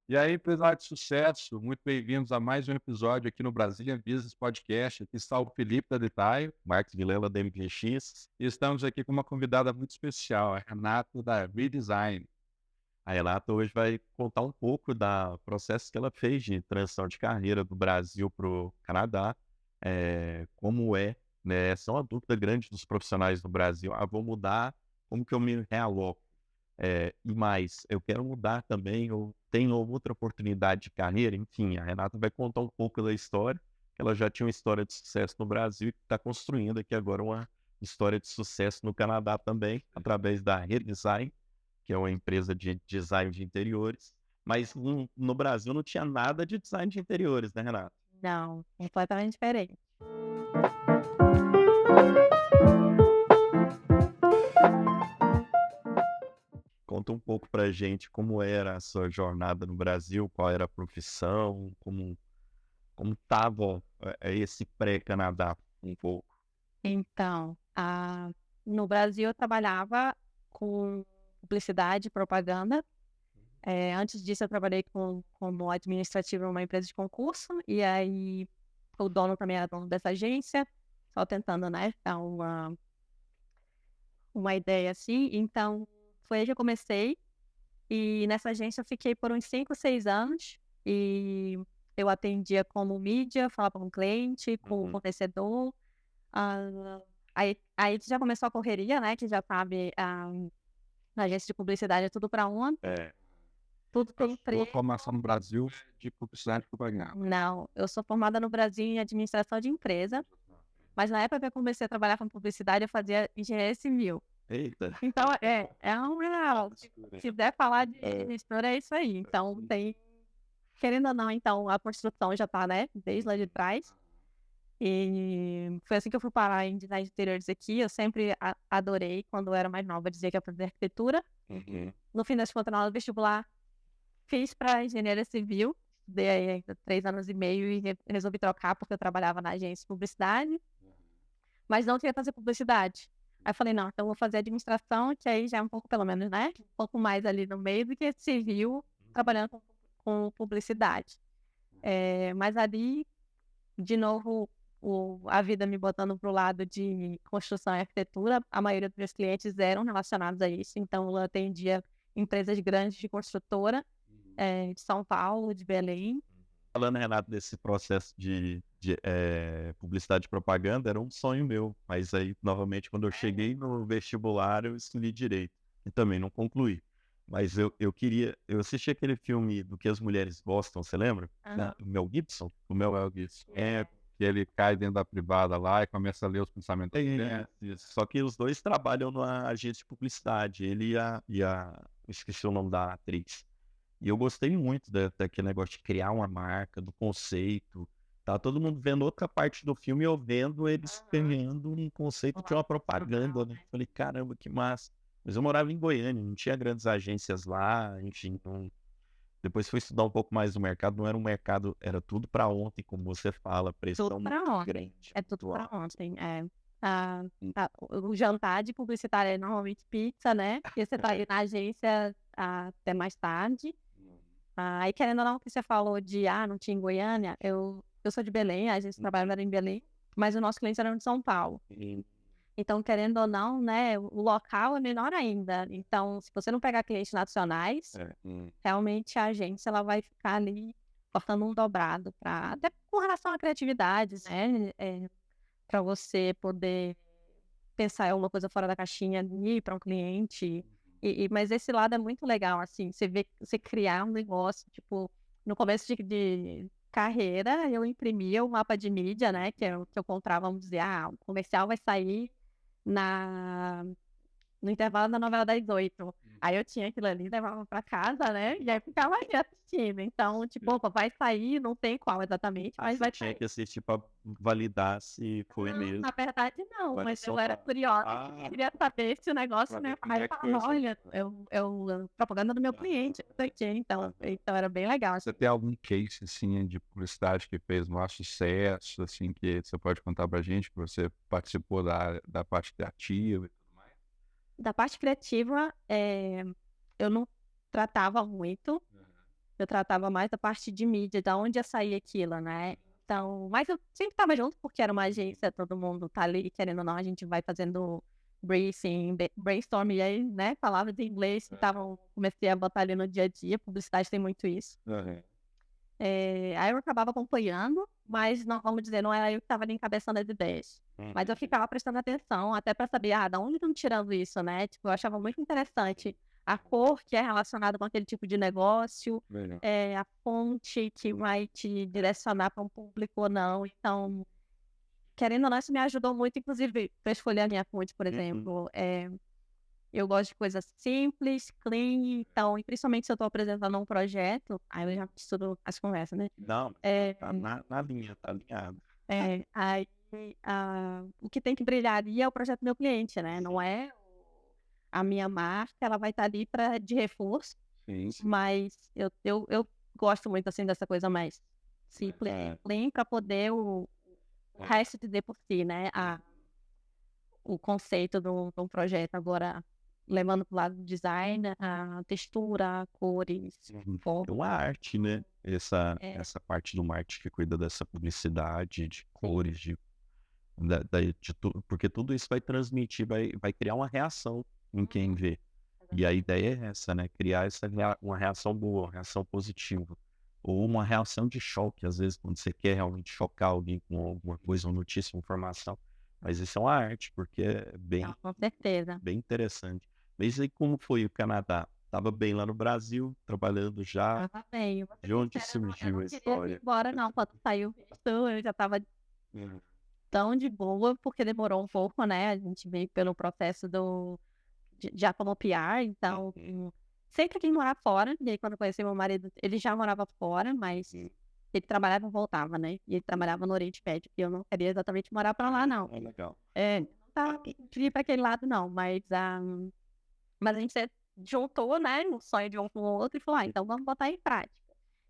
E aí, empresário de sucesso, muito bem-vindos a mais um episódio aqui no Brasília Business Podcast. Aqui está o Felipe da Detail, Marcos Vilela da MGX. e estamos aqui com uma convidada muito especial, a Renata da Redesign. A Renata hoje vai contar um pouco da processo que ela fez de transição de carreira do Brasil para o Canadá, como né? Essa é uma dúvida grande dos profissionais no Brasil. Vou mudar, como que eu me realoco? E mais, eu quero mudar também, eu tenho outra oportunidade de carreira. Enfim, a Renata vai contar um pouco da história, que ela já tinha uma história de sucesso no Brasil e está construindo aqui agora uma história de sucesso no Canadá também, através da Redesign, que é uma empresa de design de interiores. Mas no Brasil não tinha nada de design de interiores, né, Renata? Não, completamente diferente. Conta um pouco pra gente como era a sua jornada no Brasil, qual era a profissão, como estava esse pré-Canadá um pouco. Então, no Brasil eu trabalhava com publicidade e propaganda. Antes disso eu trabalhei como administrativa em uma empresa de concurso, e aí o dono também era dono dessa agência, só tentando, né, dar uma ideia assim. Então, foi aí que eu comecei, e nessa agência eu fiquei por uns 5, 6 anos, e eu atendia como mídia, falava com o cliente, com o Uhum. fornecedor. Ah, aí que já começou a correria, né, que já sabe, na agência de publicidade é tudo para ontem, É, tudo A tem sua emprego. formação no Brasil é de publicidade e propaganda. Não, eu sou formada no Brasil em administração de empresa, mas na época que eu comecei a trabalhar com publicidade, eu fazia engenharia civil. eita. Então é um real, se quiser falar de história, é isso aí. Então tem, querendo ou não, então a construção já tá, né, desde lá de trás. E foi assim que eu fui parar em design de interiores aqui. Eu sempre adorei, quando eu era mais nova, dizer que ia fazer arquitetura. Uhum. No fim das contas, na hora do vestibular, fiz para engenharia civil. Estudei aí ainda 3 anos e meio e resolvi trocar porque eu trabalhava na agência de publicidade, mas não queria fazer publicidade. Aí eu falei, não, então eu vou fazer administração, que aí já é um pouco, pelo menos, né? Um pouco mais ali no meio do que civil, trabalhando com publicidade. Mas ali, de novo, a vida me botando pro lado de construção e arquitetura. A maioria dos meus clientes eram relacionados a isso, então eu atendia empresas grandes de construtora, de São Paulo, de Belém. Falando, Renato, desse processo de publicidade e propaganda, era um sonho meu. Mas aí, novamente, quando eu cheguei no vestibular, eu escolhi direito. E também não concluí. Mas eu assisti aquele filme do que as mulheres gostam, você lembra? Aham. Do Mel Gibson. O Não Mel é isso. Que ele cai dentro da privada lá e começa a ler os pensamentos dele. Isso. Só que os dois trabalham numa agência de publicidade. Ele esqueci o nome da atriz. E eu gostei muito daquele negócio de criar uma marca, do conceito. Tá todo mundo vendo outra parte do filme e eu vendo eles criando um conceito de uma propaganda, né? Falei, caramba, que massa. Mas eu morava em Goiânia, não tinha grandes agências lá, enfim. Depois fui estudar um pouco mais do mercado, não era um mercado, era tudo para ontem, como você fala, pressão Tudo muito para ontem. grande, É tudo muito para alta. ontem. O jantar de publicitário é normalmente pizza, né? Porque você tá aí na agência até mais tarde. Aí, querendo ou não, que você falou de, não tinha em Goiânia, eu sou de Belém, a gente trabalha em Belém, mas os nossos clientes eram de São Paulo. E- Então, querendo ou não, né, o local é menor ainda. Então, se você não pegar clientes nacionais, é, realmente a agência ela vai ficar ali cortando um dobrado, até com relação à criatividade, né? Para você poder pensar em alguma coisa fora da caixinha ali para um cliente. Mas esse lado é muito legal, assim, você criar um negócio, tipo, no começo de carreira, eu imprimia o mapa de mídia, né, que eu comprava, vamos dizer, o comercial vai sair na no intervalo da novela das 8. Aí eu tinha aquilo ali, levava pra casa, né, e aí ficava ali assistindo. Então, tipo, opa, vai sair, não sei qual exatamente, mas você vai tinha sair. que assistir para validar se foi Não, mesmo. na verdade não, Agora é mas só eu era pra- curiosa, Ah, queria saber se o negócio, pra né, ver como aí é eu que foi falava, essa. olha, propaganda do meu cliente, não sei o quê, então era bem legal, assim. Você tem algum case, assim, de publicidade que fez maior sucesso, assim, que você pode contar pra gente, que você participou da parte criativa e tudo mais? Da parte criativa, eu não tratava muito, eu tratava mais da parte de mídia, da onde ia sair aquilo, né? Então, mas eu sempre estava junto, porque era uma agência, todo mundo tá ali, querendo ou não, a gente vai fazendo briefing, brainstorm, e aí, né, palavras em inglês que comecei a botar ali no dia a dia, publicidade tem muito isso. Aí eu acabava acompanhando, mas não, vamos dizer, não era eu que estava ali encabeçando as ideias. Mas eu ficava prestando atenção, até para saber, da onde estão tirando isso, né? Tipo, eu achava muito interessante a cor que é relacionada com aquele tipo de negócio, a fonte que vai te direcionar para um público ou não. Então, querendo ou não, isso me ajudou muito, inclusive, para escolher a minha fonte, por exemplo. Eu gosto de coisas simples, clean, então, e principalmente se eu estou apresentando um projeto, aí eu já estudo as conversas, né? Não, tá na linha, tá alinhado. Aí o que tem que brilhar ali é o projeto do meu cliente, né? Não é a minha marca, ela vai estar ali de reforço, Sim. mas eu gosto muito, assim, dessa coisa mais simples, clean, para poder o resto dizer por si, né? O conceito de um projeto. Agora, levando para o lado do design, a textura, cores, É forma. uma arte, né? Essa parte do marketing que cuida dessa publicidade, de cores, porque tudo isso vai transmitir, vai criar uma reação em quem vê. E a ideia é essa, né? Criar uma reação boa, uma reação positiva. Ou uma reação de choque, às vezes, quando você quer realmente chocar alguém com alguma coisa, uma notícia, uma informação. Mas isso é uma arte, porque é Não, com certeza. bem interessante. Mas aí como foi o Canadá? Estava bem lá no Brasil, trabalhando já. Tava bem. Eu vou ser De onde sincera, eu surgiu não a queria ir história? embora, não. Quando saiu o visto, eu já estava tão de boa, porque demorou um pouco, né? A gente veio pelo processo já como PR, então sempre quis morar fora. E aí, quando eu conheci meu marido, ele já morava fora, mas ele trabalhava e voltava, né? E ele trabalhava no Oriente Médio, e eu não queria exatamente morar pra lá, não. É legal. Não queria ir pra aquele lado, não, mas a gente se juntou, né? No sonho de um com o outro e falou, então vamos botar em prática.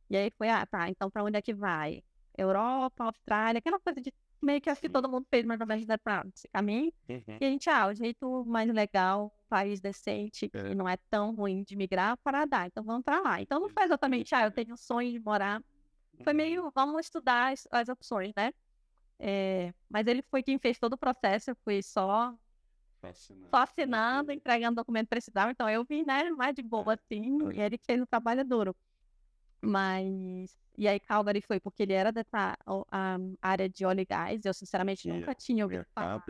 E aí foi, tá, então pra onde é que vai? Europa, Austrália, aquela coisa de meio que acho que todo mundo fez mais ou menos esse caminho. E a gente, o jeito mais legal, país decente, que não é tão ruim de migrar, o Canadá. Então vamos pra lá. Então não foi exatamente, eu tenho um sonho de morar. Foi meio, vamos estudar as opções, né? Mas ele foi quem fez todo o processo, eu fui só assinando, entregando o documento que precisava. Então eu vim, né, mais de boa, assim, e ele fez o trabalho duro. E aí Calgary foi porque ele era dessa área de óleo e gás, eu sinceramente nunca tinha ouvido falar.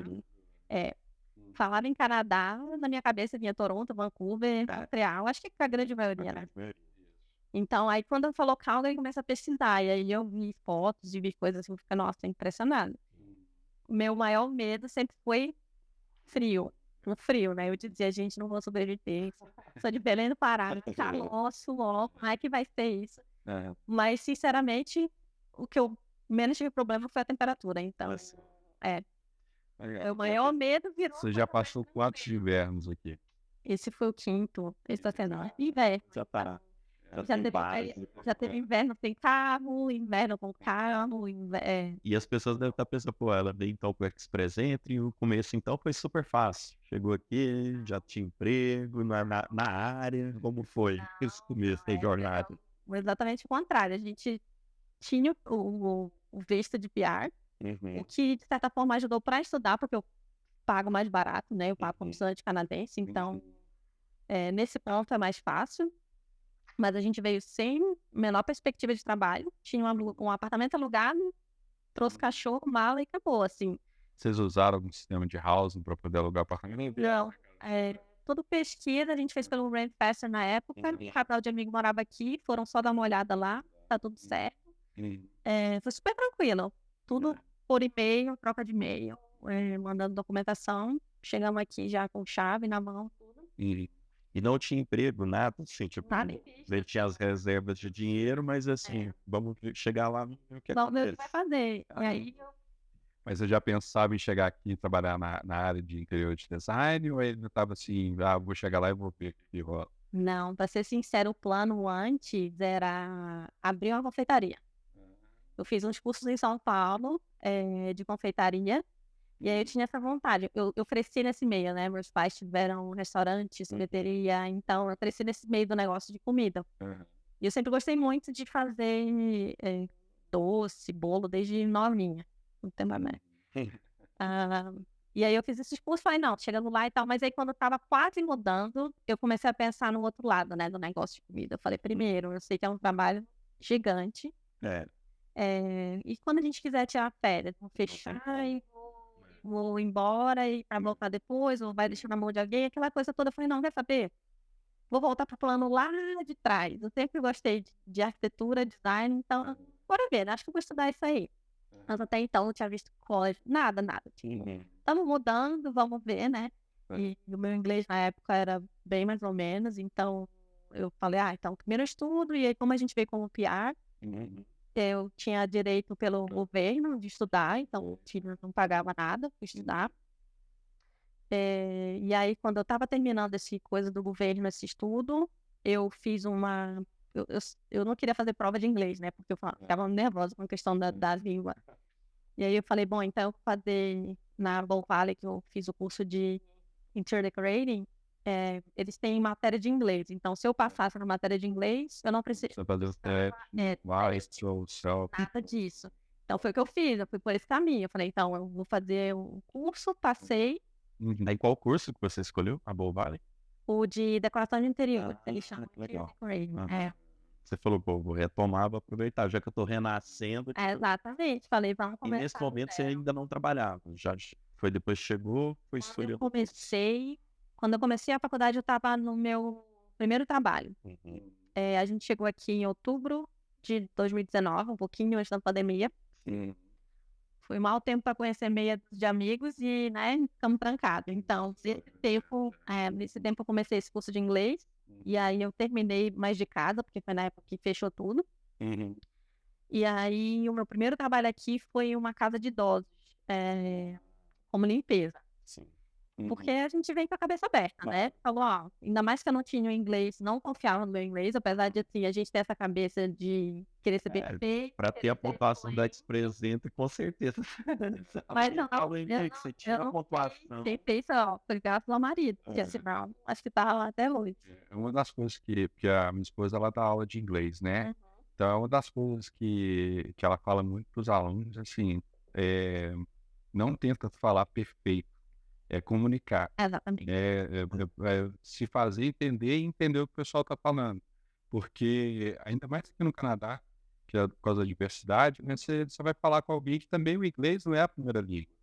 Falava em Canadá, na minha cabeça vinha Toronto, Vancouver, Montreal, acho que a grande maioria, né? Então, aí quando falou Calgary, eu comecei a pesquisar, e aí eu vi fotos e vi coisas assim, eu fiquei, nossa, impressionado. O meu maior medo sempre foi frio, né? Eu dizia, gente, não vou sobreviver, sou de Belém do Pará, calor, suor, como é que vai ser isso? Mas, sinceramente, o que eu menos tive problema foi a temperatura, então, o maior medo virou... Você já passou quantos invernos aqui? Esse foi o quinto, esse tá sendo inverno. Já teve inverno sem carro, inverno com carro. E as pessoas devem estar pensando, pô, ela veio então com o Express Entry, o começo então foi super fácil. Chegou aqui, já tinha emprego na área, como foi esse começo da jornada? Exatamente o contrário, a gente tinha o visto de PR, o que de certa forma ajudou para estudar, porque eu pago mais barato, né? Eu pago como estudante canadense, então nesse ponto é mais fácil. Mas a gente veio sem menor perspectiva de trabalho. Tinha um apartamento alugado, trouxe cachorro, mala e acabou, assim. Vocês usaram algum sistema de housing para poder alugar apartamento? Não. Tudo pesquisa, a gente fez pelo Rentfester na época. Um casal de amigo morava aqui, foram só dar uma olhada lá, tá tudo certo. Foi super tranquilo. Tudo por e-mail, troca de e-mail, mandando documentação. Chegamos aqui já com chave na mão, tudo. E não tinha emprego, nada, assim, tipo, Nada. ele tinha as reservas de dinheiro, mas assim, vamos chegar lá no que Vamos ver o acontece. que vai fazer. E aí Mas você já pensava em chegar aqui e trabalhar na área de interior de design? Ou ele estava assim, vou chegar lá e vou ver o que rola? Não, para ser sincero, o plano antes era abrir uma confeitaria. Eu fiz uns cursos em São Paulo de confeitaria. E aí eu tinha essa vontade. Eu cresci nesse meio, né? Meus pais tiveram um restaurante, sorveteria. Então eu cresci nesse meio do negócio de comida. E eu sempre gostei muito de fazer doce, bolo, desde novinha. Não tem mais. Ah, e aí eu fiz esses cursos, falei, não, chegando lá e tal, mas aí quando eu tava quase mudando, eu comecei a pensar no outro lado, né, do negócio de comida. Eu falei, primeiro, eu sei que é um trabalho gigante, e quando a gente quiser tirar férias, vou fechar e vou embora e para voltar depois, ou vai deixar na mão de alguém, aquela coisa toda. Eu falei, não, quer saber? Vou voltar para o plano lá de trás. Eu sempre gostei de arquitetura, design, então, bora ver, né? Acho que eu vou estudar isso aí. Mas até então não tinha visto colégio, nada. Estamos mudando, vamos ver, né? E o meu inglês na época era bem mais ou menos, então eu falei, então primeiro eu estudo, e aí como a gente veio como PR, eu tinha direito pelo governo de estudar, então não pagava nada para estudar. E aí, quando eu estava terminando esse coisa do governo, esse estudo, eu fiz uma... Eu não queria fazer prova de inglês, né? Porque eu ficava nervosa com a questão da língua. E aí eu falei, bom, então eu vou fazer na Bow Valley, que eu fiz o curso de Interior Decorating, eles têm matéria de inglês. Então, se eu passasse na matéria de inglês, eu não precisava Você fazer o teste, nada disso. Então, foi o que eu fiz, eu fui por esse caminho. Eu falei, então, eu vou fazer o curso, passei. Aí qual curso que você escolheu? A Bow Valley? O de decoração de interior, eles chamam de legal. decorating. Você falou, pô, vou retomar, vou aproveitar, já que eu tô renascendo. Exatamente, falei, vamos E começar. nesse momento você ainda não trabalhava, já foi depois que chegou, foi escolhendo. Quando eu comecei a faculdade, eu estava no meu primeiro trabalho. A gente chegou aqui em outubro de 2019, um pouquinho antes da pandemia. Foi mau tempo para conhecer meia de amigos e, né, ficamos trancados. Então, nesse tempo eu comecei esse curso de inglês, e aí eu terminei mais de casa, porque foi na época que fechou tudo. E aí o meu primeiro trabalho aqui foi em uma casa de idosos, como limpeza. Porque a gente vem com a cabeça aberta, né? Falou, ainda mais que eu não tinha o inglês, não confiava no meu inglês, apesar de, assim, a gente ter essa cabeça de querer ser perfeito. Para ter a pontuação da Expresenta, com certeza. Mas não, você tinha a pontuação. Quem fez, foi graças ao marido, que assim, acho que tava lá até hoje. Uma das coisas que a minha esposa, ela dá aula de inglês, né? Então, é uma das coisas que ela fala muito para os alunos, assim, não tenta falar perfeito. É comunicar. Exatamente. Se fazer entender e entender o que o pessoal está falando. Porque, ainda mais aqui no Canadá, que é por causa da diversidade, né, você vai falar com alguém que também o inglês não é a primeira língua.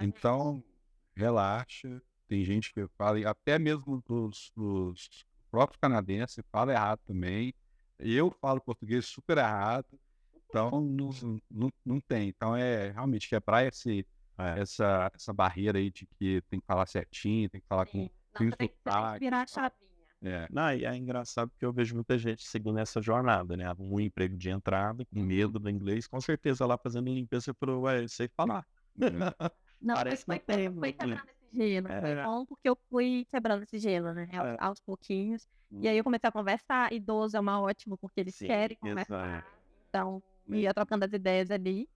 Então, relaxa. Tem gente que fala, e até mesmo os próprios canadenses falam errado também. Eu falo português super errado. Então, não tem. Então, realmente quebrar essa barreira aí de que tem que falar certinho, tem que falar com sotaque. Virar a chavinha. E é engraçado porque eu vejo muita gente seguindo essa jornada, né? Um emprego de entrada, com medo do inglês, com certeza lá fazendo limpeza, eu sei falar. Não, Parece foi que tem, quebrando esse gelo. Foi bom porque eu fui quebrando esse gelo, né? Aos pouquinhos. E aí eu comecei a conversar. Idoso é uma ótima, porque eles querem conversar. Então, ia trocando as ideias ali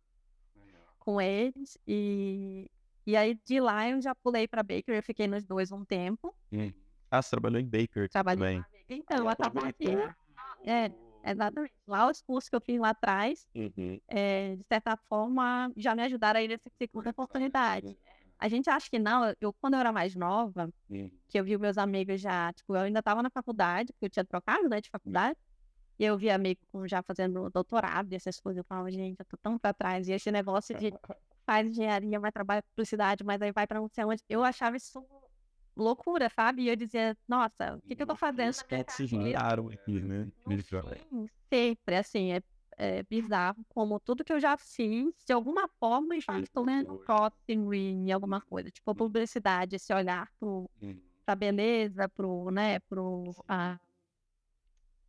com eles, e aí de lá eu já pulei para Baker, eu fiquei nos dois um tempo. Você trabalhou em Baker também. Então, eu tava aqui. Exatamente. Lá os cursos que eu fiz lá atrás, de certa forma, já me ajudaram aí nessa segunda oportunidade. A gente acha que não, quando eu era mais nova, que eu vi meus amigos já, tipo, eu ainda estava na faculdade, porque eu tinha trocado, né, de faculdade. E eu vi amigo já fazendo doutorado e essas coisas. Eu falava, gente, eu tô tão pra trás. E esse negócio de faz engenharia, vai trabalhar publicidade, mas aí vai pra não sei onde. Eu achava isso loucura, sabe? E eu dizia, nossa, o que eu tô fazendo na minha carreira? Aqui, né? Sim, sempre, assim, é bizarro como tudo que eu já fiz, de alguma forma, já estou no próximo em alguma coisa. Tipo, a publicidade, esse olhar pra beleza,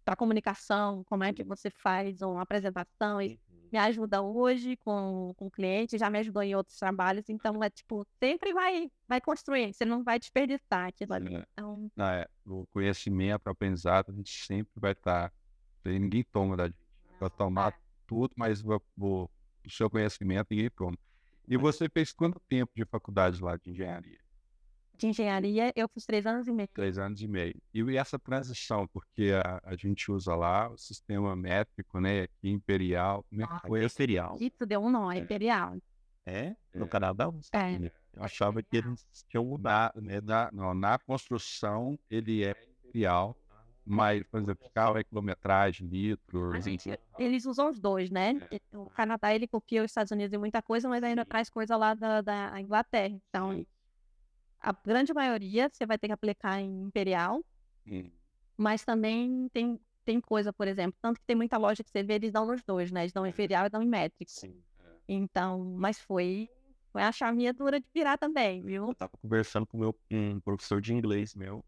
para comunicação, como é que você faz uma apresentação, e me ajuda hoje com o cliente, já me ajudou em outros trabalhos, então sempre vai construir, você não vai desperdiçar aquilo ali. Então... o conhecimento, o aprendizado, a gente sempre vai estar, ninguém toma da gente, vai tomar tudo, mas o seu conhecimento ninguém toma. E você fez quanto tempo de faculdade lá de engenharia? De engenharia, eu fiz 3 anos e meio. 3 anos e meio. E essa transição, porque a gente usa lá o sistema métrico, né? Aqui imperial. Como é que foi esse? Imperial. Isso deu um nó, é imperial. No Canadá, eu não sabia. Eu achava que eles tinham mudado, né? Na construção, ele é imperial, mas, por exemplo, carro é quilometragem, litros. Eles usam os dois, né? O Canadá, ele copia os Estados Unidos em muita coisa, mas ainda traz coisa lá da Inglaterra. Então, a grande maioria você vai ter que aplicar em imperial, mas também tem coisa, por exemplo, tanto que tem muita loja que você vê, eles dão nos dois, né? Eles dão em imperial e dão em métrico. Então, mas foi a chavinha dura de virar também, viu? Eu tava conversando com um professor de inglês meu,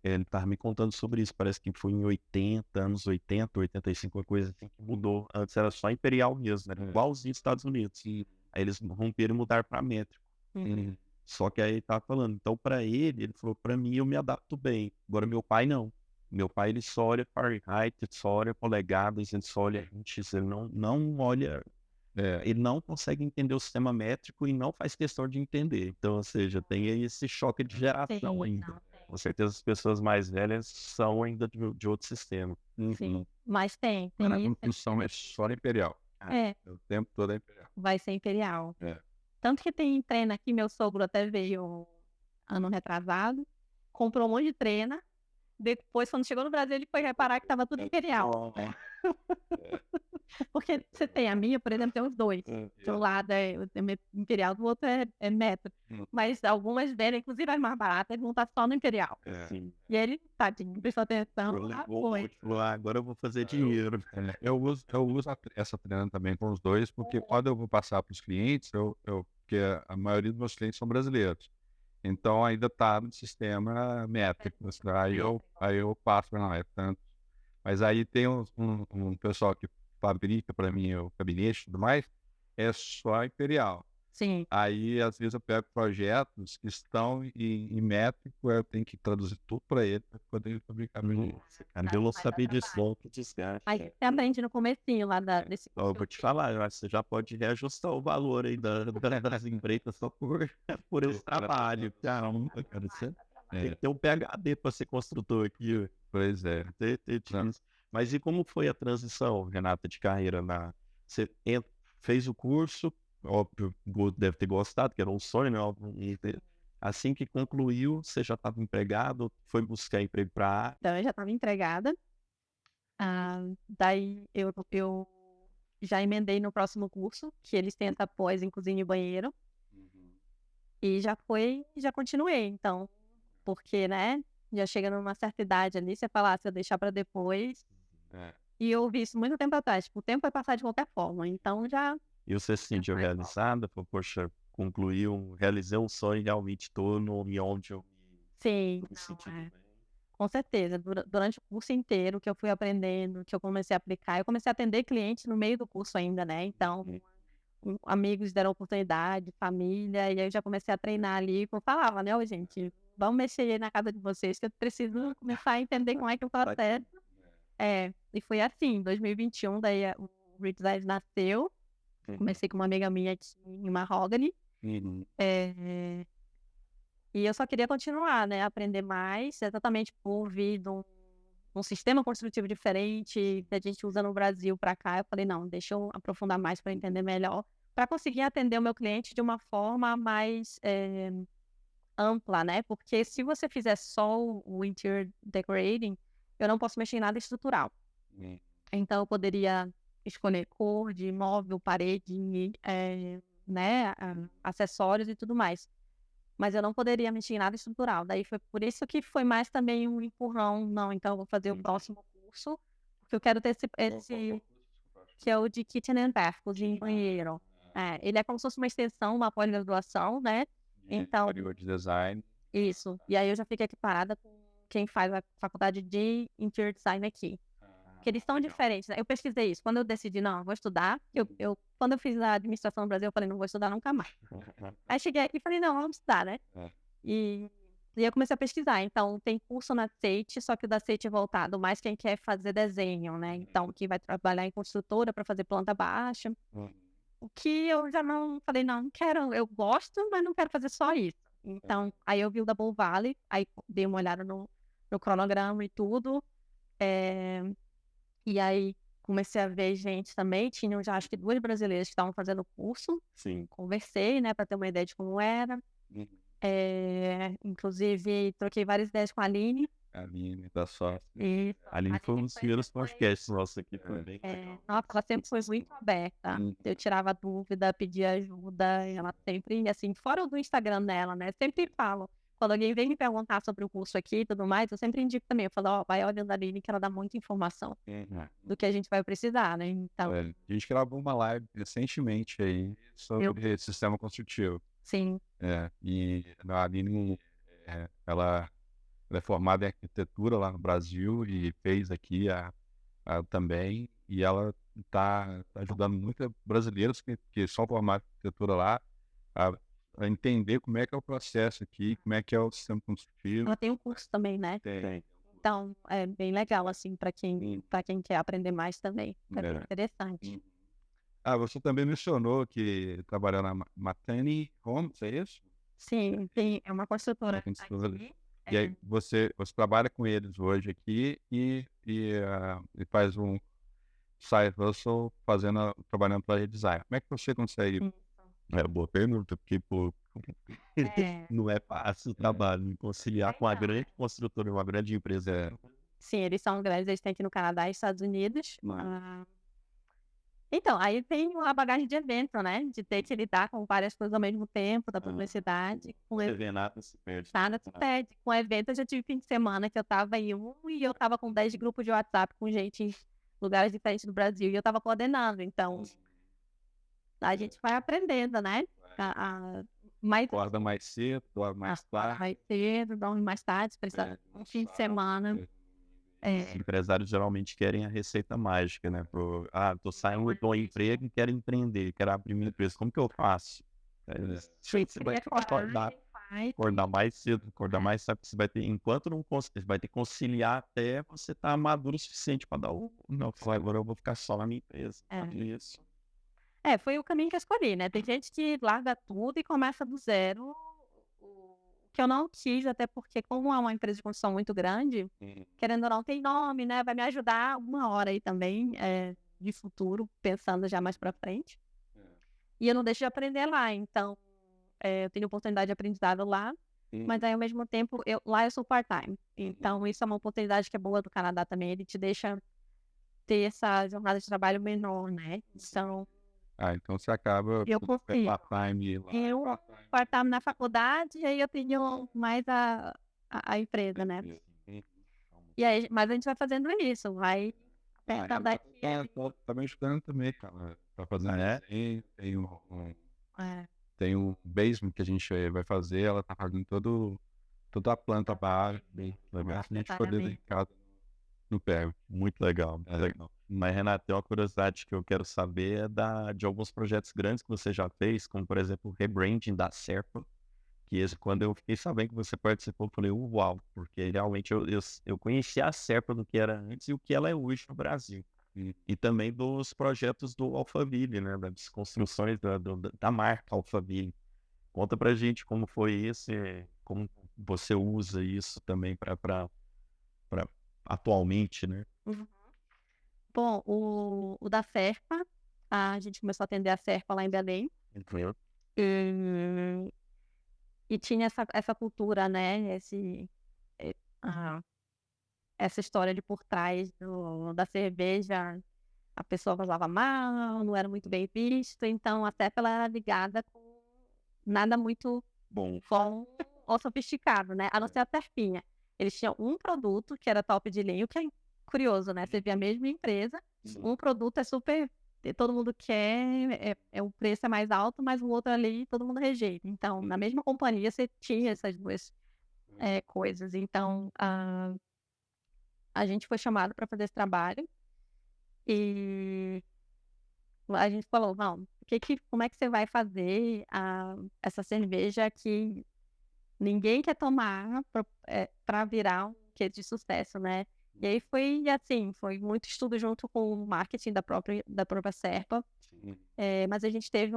ele tava me contando sobre isso, parece que foi em 80, anos 80, 85, uma coisa assim, que mudou. Antes era só imperial mesmo, era igualzinho aos Estados Unidos. Aí eles romperam e mudaram para métrico. Só que aí ele tava falando, então para ele falou, para mim eu me adapto bem. Agora meu pai não. Meu pai, ele só olha Fahrenheit, ele só olha polegadas, ele só olha inches, ele não olha... ele não consegue entender o sistema métrico e não faz questão de entender. Então, ou seja, tem aí esse choque de geração ainda. Com certeza as pessoas mais velhas são ainda de outro sistema. Sim, mas tem Mas na isso. construção é só imperial. O tempo todo é imperial. Vai ser imperial. É. Tanto que tem treina aqui, meu sogro até veio ano retrasado, comprou um monte de treina, depois, quando chegou no Brasil, ele foi reparar que estava tudo imperial. Porque você tem a minha, por exemplo, tem os dois. De um lado é imperial, do outro é metro. Mas algumas delas, inclusive as mais baratas, vão estar só no imperial. E ele, tadinho, prestou atenção. Agora eu vou fazer dinheiro. Eu uso essa treina também com os dois, porque quando eu vou passar para os clientes, porque a maioria dos meus clientes são brasileiros. Então ainda está no sistema métrico. Aí eu passo, não, é tanto. Mas aí tem um pessoal que fabrica para mim o gabinete e tudo mais, é só imperial. Sim. Aí, às vezes, eu pego projetos que estão em métrico, eu tenho que traduzir tudo para ele para poder fabricar meu gabinete. Eu não sabia disso, não, que desgaste. Aí você aprende no comecinho lá desse Eu vou te falar, eu acho que você já pode reajustar o valor aí das empresas só por esse trabalho. Caramba, cara, você tem que ter um PhD para ser construtor aqui. Pois é. Mas e como foi a transição, Renata, de carreira? Você fez o curso, óbvio, deve ter gostado, que era um sonho, né? Assim que concluiu, você já estava empregado, foi buscar emprego para a área? Então, eu já estava empregada. Daí, eu já emendei no próximo curso, que eles têm essa pós em cozinha e banheiro. E já continuei, então. Porque, né, já chega numa certa idade ali, você fala, se eu deixar para depois... E eu ouvi isso muito tempo atrás, tipo, o tempo vai passar de qualquer forma, então já... E você se sentiu realizada? Poxa, realizei um sonho, realmente estou onde eu Sim, me senti bem. Com certeza. Durante o curso inteiro que eu fui aprendendo, que eu comecei a aplicar, eu comecei a atender clientes no meio do curso ainda, né? Então, amigos deram oportunidade, família, e aí eu já comecei a treinar ali, eu falava, né, gente, vamos mexer na casa de vocês, que eu preciso começar a entender como é que eu faço certo. E foi assim, em 2021, daí o Redesign nasceu. Comecei com uma amiga minha aqui em Mahogany. E eu só queria continuar, né? Aprender mais, exatamente por vir de um sistema construtivo diferente que a gente usa no Brasil para cá. Eu falei, não, deixa eu aprofundar mais para entender melhor, para conseguir atender o meu cliente de uma forma mais ampla, né? Porque se você fizer só o interior decorating, eu não posso mexer em nada estrutural. Então, eu poderia escolher cor de móvel, parede, né, acessórios e tudo mais. Mas eu não poderia mexer em nada estrutural. Daí foi por isso que foi mais também um empurrão. Não, então eu vou fazer o próximo curso, porque eu quero ter esse que é o de Kitchen and Bath, cozinha e banheiro. Ele é como se fosse uma extensão, uma pós-graduação, né? Então, de design. Isso. E aí eu já fiquei equiparada com quem faz a faculdade de Interior Design aqui. Porque eles são diferentes, né? Eu pesquisei isso. Quando eu decidi, não, eu vou estudar. Quando eu fiz a administração no Brasil, eu falei, não vou estudar nunca mais. Aí cheguei aqui e falei, não, vamos estudar, né? E eu comecei a pesquisar. Então, tem curso na SEIT, só que o da SEIT é voltado mais quem quer fazer desenho, né? Então, quem vai trabalhar em construtora para fazer planta baixa. O que eu já não falei, não quero, eu gosto, mas não quero fazer só isso. Então, aí eu vi o Double Valley, aí dei uma olhada no cronograma e tudo. E aí comecei a ver gente também, tinham já acho que 2 brasileiras que estavam fazendo o curso. Sim. Conversei, né, para ter uma ideia de como era. Inclusive, troquei várias ideias com a Aline. A Aline da sócia. E A Aline foi um dos primeiros podcasts nossos aqui É. também. nossa, ela sempre foi muito aberta. Eu tirava dúvida, pedia ajuda. Ela sempre, assim, fora do Instagram dela, né? Sempre falo. Quando alguém vem me perguntar sobre o curso aqui e tudo mais, eu sempre indico também. Eu falo, ó, vai olhando a Aline que ela dá muita informação do que a gente vai precisar, né? Então, A gente gravou uma live recentemente aí sobre sistema construtivo. sim, E a Aline, ela é formada em arquitetura lá no Brasil e fez aqui também. E ela está ajudando muitos brasileiros que são formados em arquitetura lá a entender como é que é o processo aqui, como é que é o sistema construtivo. ela tem um curso também, né? Tem. Então, é bem legal, assim, para quem quer aprender mais também. É bem interessante. Você também mencionou que trabalhou na Matani Homes, é isso? Sim, é uma construtora aqui. E aí você trabalha com eles hoje aqui e faz um side hustle trabalhando para redesign. Como é que você consegue? Boa pergunta, porque não é fácil o trabalho conciliar com a grande construtora, uma grande empresa. Sim, eles são grandes, eles têm aqui no Canadá e Estados Unidos. Então, aí tem a bagagem de evento, né? De ter que lidar com várias coisas ao mesmo tempo, da publicidade. Você vê nada se perde. Nada se perde. Com evento, eu já tive fim de semana que eu tava em e eu tava com 10 grupos de WhatsApp com gente em lugares diferentes do Brasil e eu tava coordenando. Então, a gente vai aprendendo, né? Acorda mais cedo, dorme mais tarde. Mais cedo, dorme mais tarde, precisa um fim de semana. Os empresários geralmente querem a receita mágica, né? Tô saindo do emprego e quero empreender, quero abrir minha empresa. Como que eu faço? Você vai acordar mais cedo, acordar mais cedo. Você vai ter, enquanto não conseguir, você vai ter que conciliar até você estar maduro o suficiente para dar não, agora eu vou ficar só na minha empresa. Isso. Foi o caminho que eu escolhi, né? Tem gente que larga tudo e começa do zero. Que eu não quis, até porque, como é uma empresa de construção muito grande, querendo ou não, tem nome, né? Vai me ajudar uma hora aí também, de futuro, pensando já mais pra frente. E eu não deixo de aprender lá, então, eu tenho oportunidade de aprendizado lá, mas aí, ao mesmo tempo, lá eu sou part-time. Então, isso é uma oportunidade que é boa do Canadá também, ele te deixa ter essa jornada de trabalho menor, né? Então, então você acaba eu consigo. part-time lá. Eu part-time na faculdade e aí eu tenho mais a empresa, né? E aí, mas a gente vai fazendo isso, vai apertando aqui. Tá me ajudando também, cara. Tá fazendo tem um basement que a gente vai fazer, ela tá fazendo toda a planta baixa, bem legal. A gente poder dedicar no pé. Muito legal, muito legal. Mas, Renato, tem uma curiosidade que eu quero saber de alguns projetos grandes que você já fez, como, por exemplo, o rebranding da Serpa, que quando eu fiquei sabendo que você participou, eu falei, uau, porque realmente eu conheci a Serpa do que era antes e o que ela é hoje no Brasil. E também dos projetos do Alphaville, né, das construções da marca Alphaville. Conta pra gente como foi isso, como você usa isso também para atualmente, né? Bom, o da Serpa, a gente começou a atender a Serpa lá em Belém. E tinha essa cultura, né? Essa história de por trás da cerveja, a pessoa falava mal, não era muito bem visto, então a Serpa ela era ligada com nada muito bom ou sofisticado, né? A não ser a Serpinha. Eles tinham um produto que era top de linha, o que é curioso, né? Você vê a mesma empresa, um produto é super, todo mundo quer, o preço é mais alto, mas o outro ali todo mundo rejeita. Então, na mesma companhia você tinha essas duas coisas. Então, a gente foi chamado para fazer esse trabalho e a gente falou, não, como é que você vai fazer essa cerveja que ninguém quer tomar para virar um case de sucesso, né? E aí foi muito estudo junto com o marketing da própria Serpa, mas a gente teve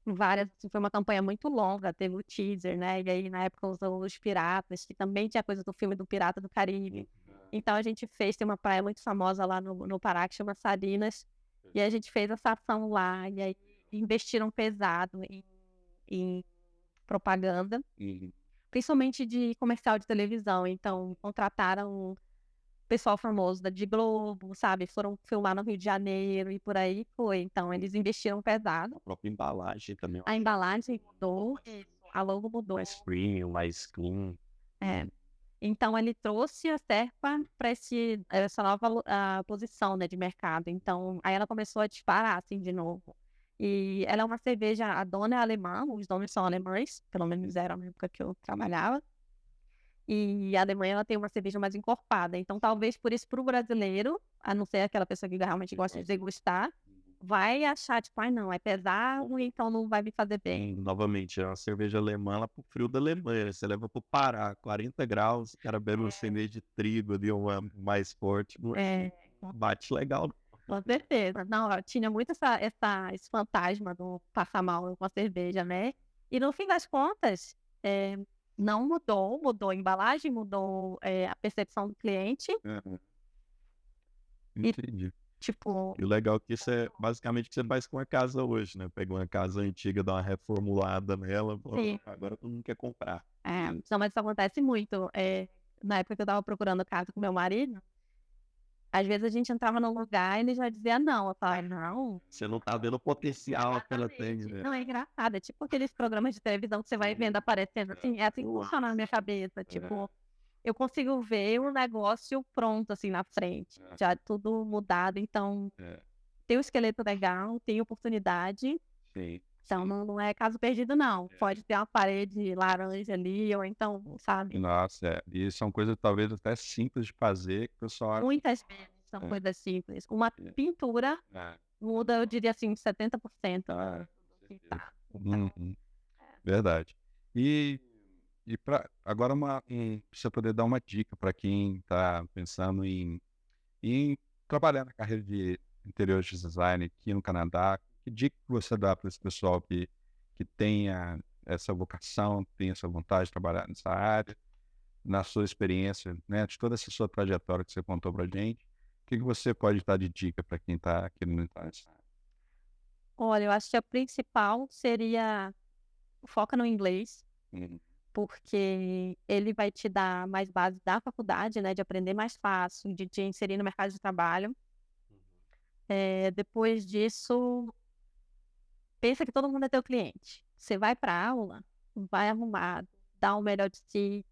várias, assim, foi uma campanha muito longa, teve o teaser, né? E aí na época usou os piratas, que também tinha coisa do filme do Pirata do Caribe. Então a gente fez, tem uma praia muito famosa lá no Pará que chama Salinas, e a gente fez essa ação lá, e aí investiram pesado em propaganda, principalmente de comercial de televisão. Então contrataram pessoal famoso de Globo, sabe? Foram filmar no Rio de Janeiro e por aí foi. Então eles investiram pesado. A própria embalagem também. A embalagem mudou, a logo mudou. Mais premium, mais clean. É. Então ele trouxe a Serpa para essa nova posição, né, de mercado. Então aí ela começou a disparar assim de novo. E ela é uma cerveja, a dona é alemã, os donos são alemães, pelo menos eram na época que eu trabalhava. E a Alemanha ela tem uma cerveja mais encorpada. Então talvez por isso para o brasileiro, a não ser aquela pessoa que realmente gosta de degustar, vai achar, tipo, ai não, é pesado, então não vai me fazer bem. Novamente, é uma cerveja alemã lá pro frio da Alemanha, né? Você leva pro Pará, 40 graus, o cara bebe uma cerveja de trigo ali, uma mais forte, bate legal. Com certeza. Não, eu tinha muito esse fantasma do passar mal com a cerveja, né? E no fim das contas, não mudou a embalagem, mudou a percepção do cliente. Entendi. Tipo, E o legal é que isso é basicamente o que você faz com a casa hoje, né? Pega uma casa antiga, dá uma reformulada nela, sim. agora todo mundo quer comprar. Não, mas isso acontece muito. Na época que eu tava procurando casa com meu marido, às vezes a gente entrava num lugar e ele já dizia não. Eu falava, não. Você não tá vendo o potencial que ela tem, né? Não, é engraçado. É tipo aqueles programas de televisão que você vai vendo aparecendo assim. É assim que funciona na minha cabeça. Tipo, eu consigo ver o negócio pronto assim na frente. Já tudo mudado. Então, tem um esqueleto legal, tem oportunidade. Sim. Então, não é caso perdido, não. Pode ter uma parede laranja ali, ou então, sabe? Nossa, e são coisas talvez até simples de fazer, que o pessoal acha. Muitas vezes são coisas simples. Uma pintura muda, eu diria assim, 70%. Tá. Verdade. E agora pra você poder dar uma dica para quem está pensando em trabalhar na carreira de interior de design aqui no Canadá, que dica que você dá para esse pessoal que tenha essa vocação, tem essa vontade de trabalhar nessa área, na sua experiência, né, de toda essa sua trajetória que você contou para gente, o que você pode dar de dica para quem está querendo entrar nessa área? Olha, eu acho que a principal seria foca no inglês, porque ele vai te dar mais base da faculdade, né, de aprender mais fácil, de te inserir no mercado de trabalho. Depois disso, pensa que todo mundo é teu cliente. Você vai para aula, vai arrumado, dá o melhor de si,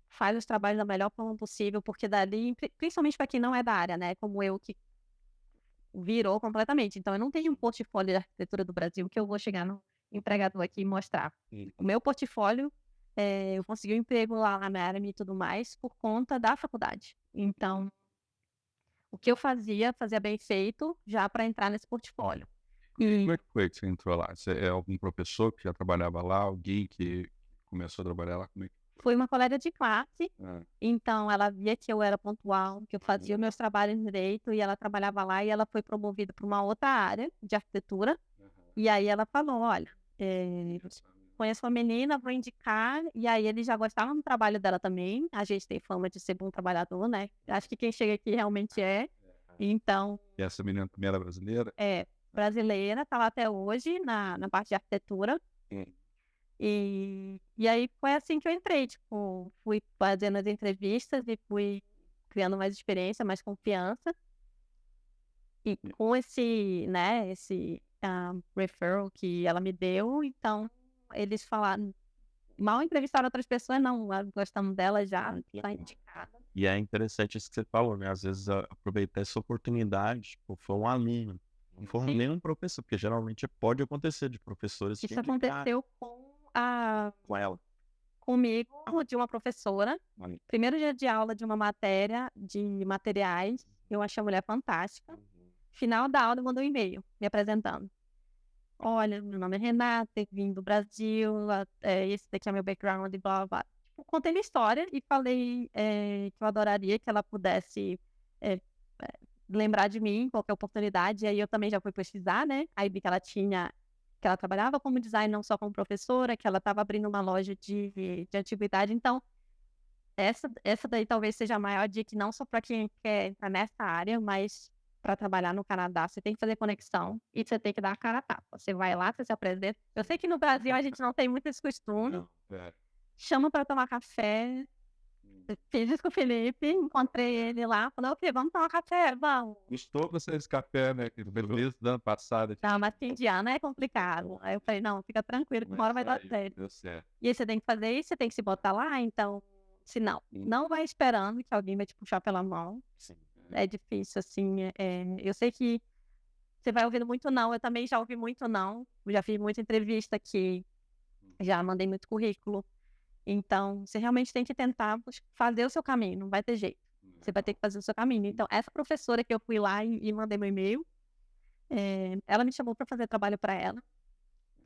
faz os trabalhos da melhor forma possível, porque dali, principalmente para quem não é da área, né, como eu, que virou completamente. Então, eu não tenho um portfólio de arquitetura do Brasil que eu vou chegar no empregador aqui e mostrar. O meu portfólio, eu consegui um emprego lá na Merame e tudo mais por conta da faculdade. Então, o que eu fazia bem feito já para entrar nesse portfólio. Como é que foi que você entrou lá? Você é algum professor que já trabalhava lá, alguém que começou a trabalhar lá? Como é que... Foi uma colega de classe, então ela via que eu era pontual, que eu fazia meus trabalhos direito, e ela trabalhava lá, e ela foi promovida para uma outra área de arquitetura, e aí ela falou, olha, conheço uma menina, vou indicar, e aí eles já gostavam do trabalho dela também, a gente tem fama de ser bom trabalhador, né? Acho que quem chega aqui realmente então... E essa menina também era brasileira? Brasileira, tá lá até hoje, na parte de arquitetura. E aí foi assim que eu entrei, tipo, fui fazendo as entrevistas e fui criando mais experiência, mais confiança. E com esse referral que ela me deu, então eles falaram, mal entrevistaram outras pessoas, não, gostamos dela já, tá indicada. E é interessante isso que você falou, né? Às vezes aproveitar essa oportunidade, tipo, foi um aluno, não foi nem um professor, porque geralmente pode acontecer de professores Isso aconteceu com ela. Comigo, de uma professora. Primeiro dia de aula de uma matéria de materiais, eu achei a mulher fantástica. Final da aula, mandou um e-mail me apresentando. Olha, meu nome é Renata, vim do Brasil, esse daqui é meu background, e blá, blá, blá. Tipo, contei minha história e falei que eu adoraria que ela pudesse lembrar de mim em qualquer oportunidade. E aí eu também já fui pesquisar, né? Aí vi que ela tinha que ela trabalhava como design, não só como professora, que ela estava abrindo uma loja de antiguidade. Então, essa daí talvez seja a maior dica, não só para quem quer entrar nessa área, mas para trabalhar no Canadá, você tem que fazer conexão e você tem que dar a cara a tapa. Você vai lá, você se apresenta. Eu sei que no Brasil a gente não tem muito esse costume. Não, Chama para tomar café. Fiz isso com o Felipe, encontrei ele lá, falei, ok, vamos tomar café, vamos. Gostou vocês café, né? Que no Beleza do ano passado. Não, mas fim de ano é complicado. Aí eu falei, não, fica tranquilo, que uma hora vai dar certo. Deu certo. E aí você tem que fazer isso, você tem que se botar lá, então, se não vai esperando que alguém vai te puxar pela mão. Sim. É difícil, assim, eu sei que você vai ouvindo muito não, eu também já ouvi muito não, eu já fiz muita entrevista aqui, já mandei muito currículo. Então, você realmente tem que tentar fazer o seu caminho, não vai ter jeito. Você vai ter que fazer o seu caminho. Então, essa professora que eu fui lá e mandei meu e-mail, ela me chamou para fazer trabalho para ela.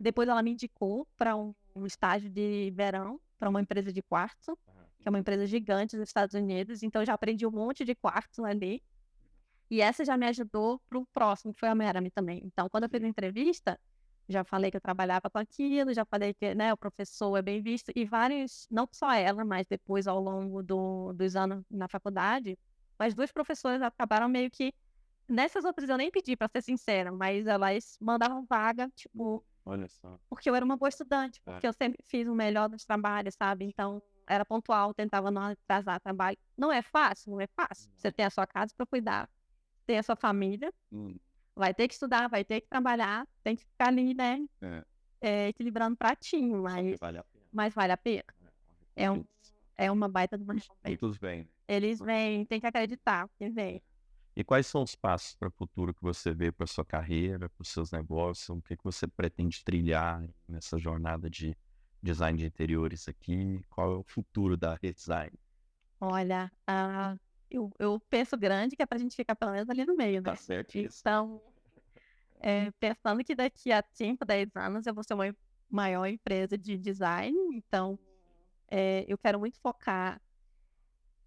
Depois ela me indicou para um estágio de verão, para uma empresa de quartzo, que é uma empresa gigante nos Estados Unidos. Então, eu já aprendi um monte de quartzo ali. E essa já me ajudou para o próximo, que foi a Merami também. Então, quando eu fiz a entrevista, já falei que eu trabalhava com aquilo, já falei que, né, o professor é bem visto. E vários, não só ela, mas depois ao longo dos anos na faculdade, as duas professoras acabaram meio que... Nessas outras eu nem pedi, para ser sincera, mas elas mandavam vaga, tipo... Olha só. Porque eu era uma boa estudante, porque eu sempre fiz o melhor dos trabalhos, sabe? Então, era pontual, tentava não atrasar trabalho. Não é fácil, não é fácil. Você tem a sua casa para cuidar, tem a sua família, vai ter que estudar, vai ter que trabalhar, tem que ficar ali, né? Equilibrando pratinho, mas vale a pena. É uma baita de uma recompensa. Todos bem. Eles vêm, tem que acreditar que vem. E quais são os passos para o futuro que você vê para sua carreira, para os seus negócios? O que você pretende trilhar nessa jornada de design de interiores aqui? Qual é o futuro da Redesign? Olha, eu penso grande, que é para a gente ficar pelo menos ali no meio, né? Tá certo isso. Então, pensando que daqui a 5, 10 anos eu vou ser uma maior empresa de design, então eu quero muito focar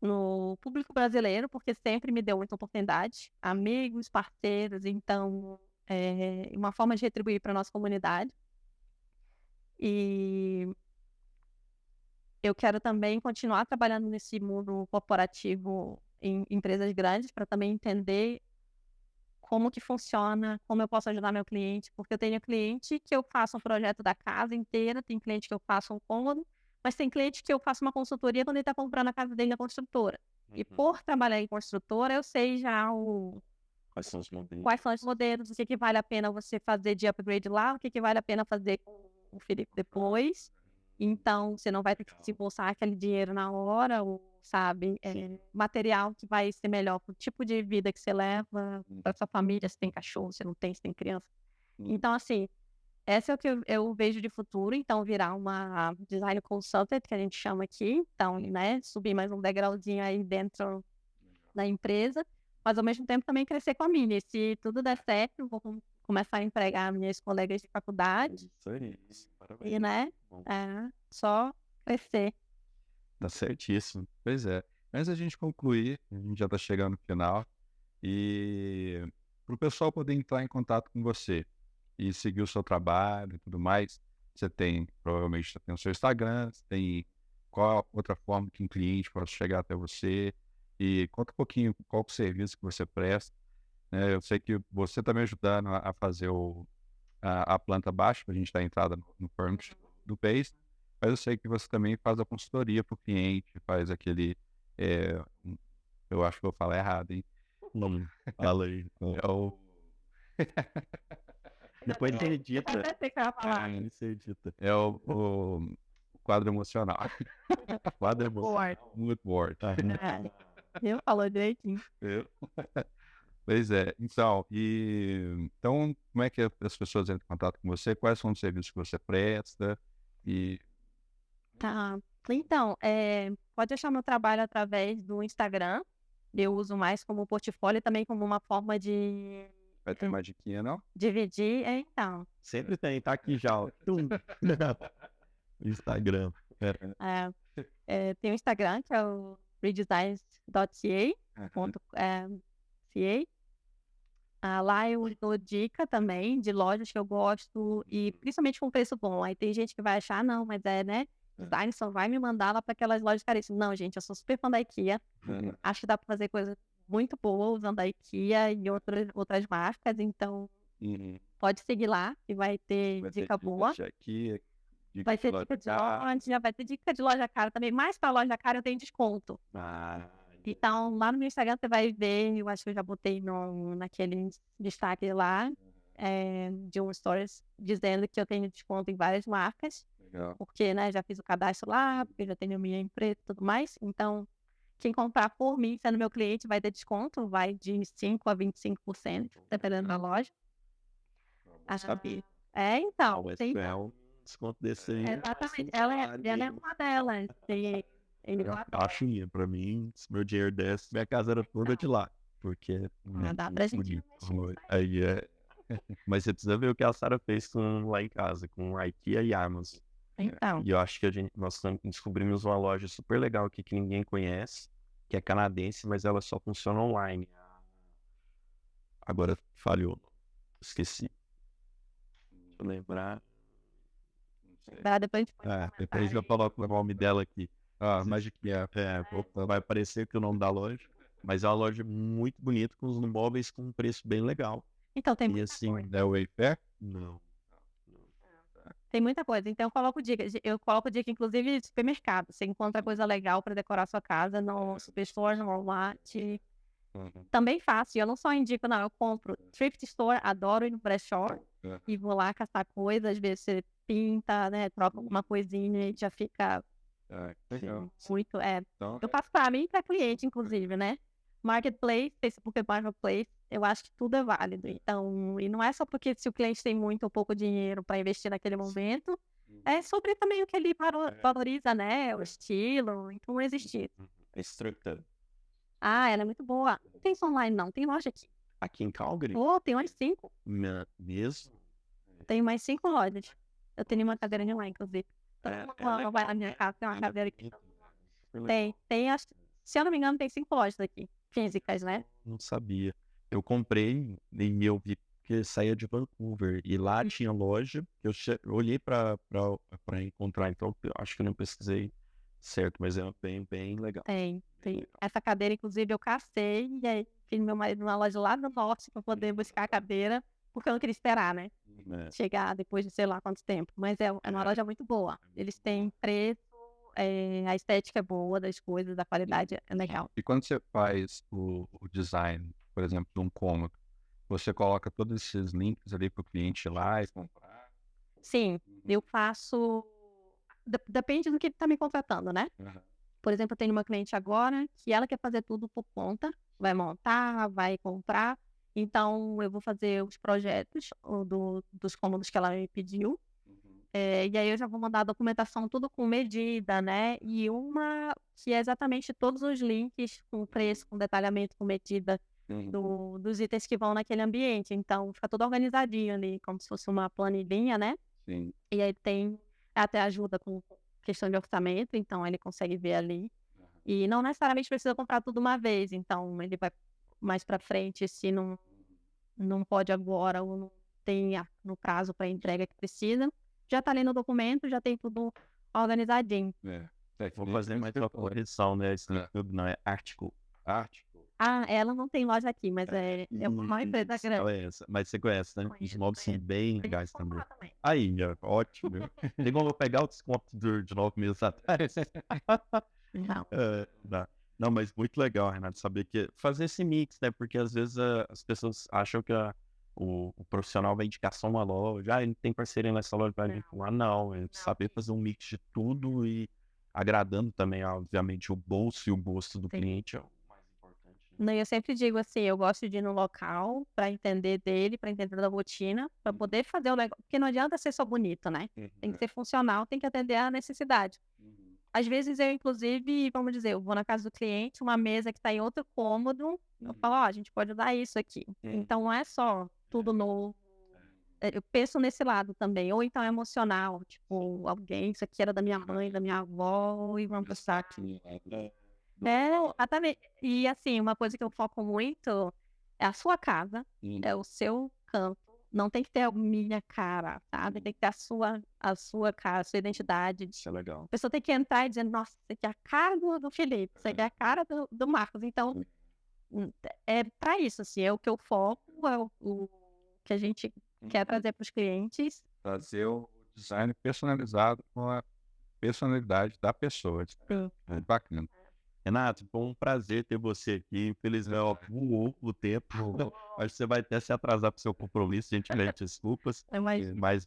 no público brasileiro, porque sempre me deu muita oportunidade, amigos, parceiros, então uma forma de retribuir para a nossa comunidade. E eu quero também continuar trabalhando nesse mundo corporativo em empresas grandes, para também entender como que funciona, como eu posso ajudar meu cliente, porque eu tenho cliente que eu faço um projeto da casa inteira, tem cliente que eu faço um cômodo, mas tem cliente que eu faço uma consultoria quando ele está comprando a casa dele na construtora. E por trabalhar em construtora, eu sei já Quais são os modelos? quais são os modelos, o que vale a pena você fazer de upgrade lá, o que vale a pena fazer com o Felipe depois. Então, você não vai ter que desembolsar aquele dinheiro na hora, ou, sabe, material que vai ser melhor para o tipo de vida que você leva, para sua família, se tem cachorro, se não tem, se tem criança. Então, assim, essa é o que eu vejo de futuro. Então, virar uma design consultant, que a gente chama aqui. Então, né, subir mais um degrauzinho aí dentro da empresa, mas ao mesmo tempo também crescer com a minha. E se tudo der certo, eu vou começar a empregar minhas colegas de faculdade. Isso aí, parabéns. E, né, só crescer. Tá certíssimo. Pois é. Antes da gente concluir, a gente já está chegando no final, e para o pessoal poder entrar em contato com você e seguir o seu trabalho e tudo mais, você tem, provavelmente, você tem o seu Instagram, você tem qual outra forma que um cliente possa chegar até você, e conta um pouquinho qual o serviço que você presta. Eu sei que você está me ajudando a fazer a planta baixa, para a gente dar entrada no permit do PACE, mas eu sei que você também faz a consultoria para o cliente, faz aquele... eu acho que eu vou falar errado, hein? Não, fala aí. É o... Depois você edita. Até sei que eu ia falar. Você edita. É o quadro emocional. Quadro emocional. Mood board. Eu falou direitinho. Pois é. Então, então, como é que as pessoas entram em contato com você? Quais são os serviços que você presta? Tá. Então, pode achar meu trabalho através do Instagram. Eu uso mais como portfólio e também como uma forma de Vai ter mais diquinha, não? dividir. Então, Sempre tem, tá aqui já, ó. Instagram. tem o Instagram, que é o redesigns.ca. Lá eu dou dica também de lojas que eu gosto e principalmente com preço bom. Aí tem gente que vai achar, não, mas né? Design só vai me mandar lá para aquelas lojas caríssimas. Não, gente, eu sou super fã da IKEA. Acho que dá para fazer coisa muito boa usando a IKEA e outras marcas. Então, pode seguir lá que vai ter Vai ter dica boa. aqui, Vai ter dica de loja, vai ter dica de loja cara também. Mais para loja cara eu tenho desconto. Então, lá no meu Instagram você vai ver, eu acho que eu já botei naquele destaque lá, de um stories, dizendo que eu tenho desconto em várias marcas. Legal. Porque, né, já fiz o cadastro lá, porque já tenho minha empresa e tudo mais. Então, quem comprar por mim, sendo meu cliente, vai ter desconto, vai de 5% a 25%, dependendo da loja. Sabia. Então, O tem... SQL, desconto desse aí. Exatamente, ela é uma delas. Acho pra mim, se meu dinheiro desse, minha casa era toda de lá. Porque. Dá pra gente bonito. Aí Mas você precisa ver o que a Sarah fez lá em casa, com a IKEA e a Amazon. Então, E eu acho que nós descobrimos uma loja super legal aqui que ninguém conhece, que é canadense, mas ela só funciona online. Agora falhou. Esqueci. Deixa eu lembrar. depois a gente pode Depois eu coloco o nome dela aqui. Magic App. Vai aparecer aqui o nome da loja. Mas é uma loja muito bonita, com os móveis com um preço bem legal. Então, tem E muita assim, coisa. É o Wayfair? Não. Tem muita coisa. Então, eu coloco dica, inclusive, de supermercado. Você encontra coisa legal para decorar sua casa no Superstore, no Walmart. Também fácil. Eu não só indico, não. Eu compro Thrift Store, adoro ir no brechó. E vou lá caçar coisas. Às vezes você pinta, né? Troca alguma coisinha e já fica muito... Então, Eu faço para mim e para cliente, inclusive, né? Marketplace, Facebook Marketplace, eu acho que tudo é válido. Então, e não é só porque se o cliente tem muito ou pouco dinheiro para investir naquele momento, é sobre também o que ele valoriza, né? O estilo. Então, não existe. Estrutura. Ela é muito boa. Não tem só online, não. Tem loja aqui. Aqui em Calgary? Tem mais 5. Mesmo? Tem mais 5 lojas. Eu tenho uma cadeira de lá, inclusive. Então, vai na minha casa, tem uma cadeira aqui. Tem, acho, se eu não me engano, tem 5 lojas aqui. Físicas, né? Não sabia. Eu comprei e eu vi que saía de Vancouver. E lá tinha loja. Eu olhei para encontrar, então eu acho que eu não pesquisei certo, mas é bem legal. Tem. Essa cadeira, inclusive, eu cacei e aí fiz meu marido numa loja lá do norte para poder buscar a cadeira, porque eu não queria esperar, né? Chegar depois de sei lá quanto tempo. Mas é uma loja muito boa. Eles têm preço, a estética é boa das coisas, a qualidade é legal. E quando você faz o design, por exemplo, de um cômodo, você coloca todos esses links ali para o cliente ir lá e comprar? Sim, eu faço... Depende do que ele está me contratando, né? Por exemplo, eu tenho uma cliente agora que ela quer fazer tudo por conta, vai montar, vai comprar. Então, eu vou fazer os projetos dos cômodos que ela me pediu. E aí eu já vou mandar a documentação tudo com medida, né? E uma que é exatamente todos os links com preço, com detalhamento, com medida dos itens que vão naquele ambiente. Então, fica tudo organizadinho ali, como se fosse uma planilhinha, né? Sim. E aí tem até ajuda com questão de orçamento, então ele consegue ver ali. E não necessariamente precisa comprar tudo uma vez, então ele vai mais para frente, se não pode agora ou não tem no prazo para entrega que precisa, já está ali no documento, já tem tudo organizadinho. Vou fazer mais uma correção, né? Tudo não é article. Ela não tem loja aqui, mas é uma empresa grande. Mas você conhece, né? Os móveis são bem legais também. Também. Aí, ótimo. Tem como eu pegar o desconto de 9 meses atrás? Não. Não, mas muito legal, Renato, saber que fazer esse mix, né? Porque às vezes as pessoas acham que o profissional vai indicar só uma loja, ele tem parceria nessa loja para vincular. Não, é saber fazer um mix de tudo e agradando também, obviamente, o bolso e o gosto do cliente é o mais importante. Não, eu sempre digo assim, eu gosto de ir no local para entender dele, para entender da rotina, para poder fazer o negócio, porque não adianta ser só bonito, né? Tem que ser funcional, tem que atender a necessidade. Às vezes eu, inclusive, vamos dizer, eu vou na casa do cliente, uma mesa que está em outro cômodo, eu falo, a gente pode usar isso aqui. Então não é só tudo novo. Eu penso nesse lado também. Ou então é emocional, tipo, alguém, isso aqui era da minha mãe, da minha avó, e vamos passar aqui. Exatamente. E assim, uma coisa que eu foco muito é a sua casa, Sim. é o seu canto. Não tem que ter a minha cara, sabe? Tem que ter a sua cara, a sua identidade. Isso é legal. A pessoa tem que entrar e dizer, nossa, isso aqui é a cara do Felipe, isso aqui é a cara do Marcos. Então, é para isso, assim, é o que eu foco, é o que a gente quer trazer para os clientes. Trazer o design personalizado com a personalidade da pessoa. Isso Sim. é muito bacana. Renato, foi um prazer ter você aqui. Infelizmente, ó, voou o tempo. Acho que você vai até se atrasar para o seu compromisso, gente, pede desculpas. Mas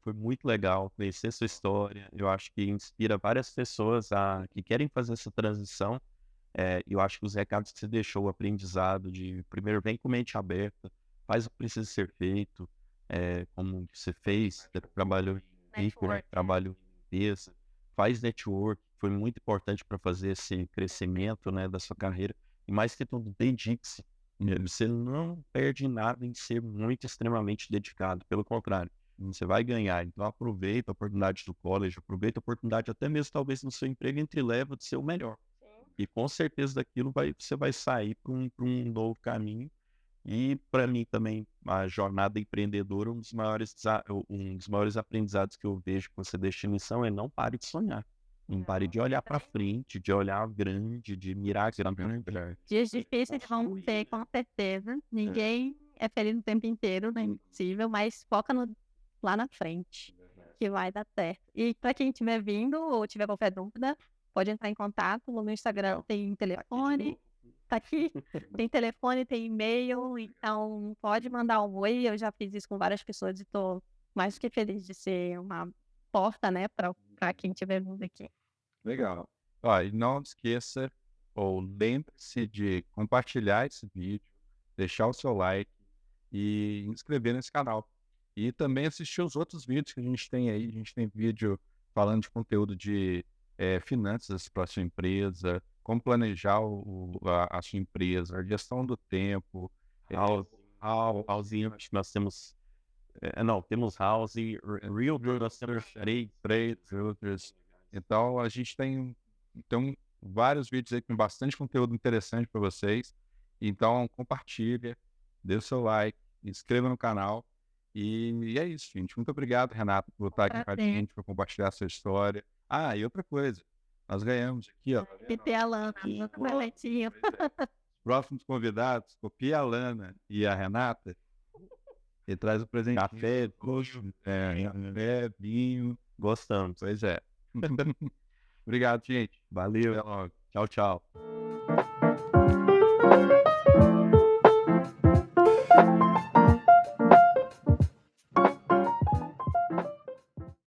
foi muito legal conhecer sua história. Eu acho que inspira várias pessoas que querem fazer essa transição. Eu acho que os recados que você deixou, o aprendizado de, primeiro, vem com mente aberta, faz o que precisa ser feito, como você fez, trabalhou em rico, né? Trabalho em limpeza, faz network, foi muito importante para fazer esse crescimento, né, da sua carreira. E mais que tudo, dedique-se. Você não perde nada em ser muito extremamente dedicado, pelo contrário, você vai ganhar. Então aproveita a oportunidade do college, aproveita a oportunidade até mesmo talvez no seu emprego entre leva de ser o melhor. E com certeza daquilo você vai sair para um novo caminho. E para mim também, a jornada empreendedora, um dos maiores aprendizados que eu vejo que você deixa em lição é não pare de sonhar. Não pare de olhar para frente, de olhar grande, de mirar grande. Dias difíceis vão ter, com certeza. Ninguém é feliz o tempo inteiro, não é impossível, mas foca lá na frente, que vai dar certo. E para quem estiver vindo ou tiver qualquer dúvida, pode entrar em contato. No meu Instagram tem telefone, tá aqui, tem telefone, tem e-mail, então pode mandar um oi. Eu já fiz isso com várias pessoas e estou mais do que feliz de ser uma porta, né, para quem estiver vindo aqui. Legal. Ó, e não esqueça, ou lembre-se de compartilhar esse vídeo, deixar o seu like e inscrever nesse canal. E também assistir os outros vídeos que a gente tem aí. A gente tem vídeo falando de conteúdo de finanças para a sua empresa, como planejar a sua empresa, a gestão do tempo, Housing, acho que nós temos. Não, temos Housing, Realtor, nós temos trade, filters. Então, a gente tem vários vídeos aí com bastante conteúdo interessante para vocês. Então, compartilha, dê o seu like, inscreva no canal. E é isso, gente. Muito obrigado, Renato, por estar aqui com a gente, por compartilhar a sua história. Ah, e outra coisa, nós ganhamos aqui, ó. PT a Lana, boletinho. Próximos convidados, copia a Lana e a Renata e traz o presente. Café, café, vinho. Gostamos. Pois é. Obrigado, gente. Valeu. Até logo. Tchau, tchau.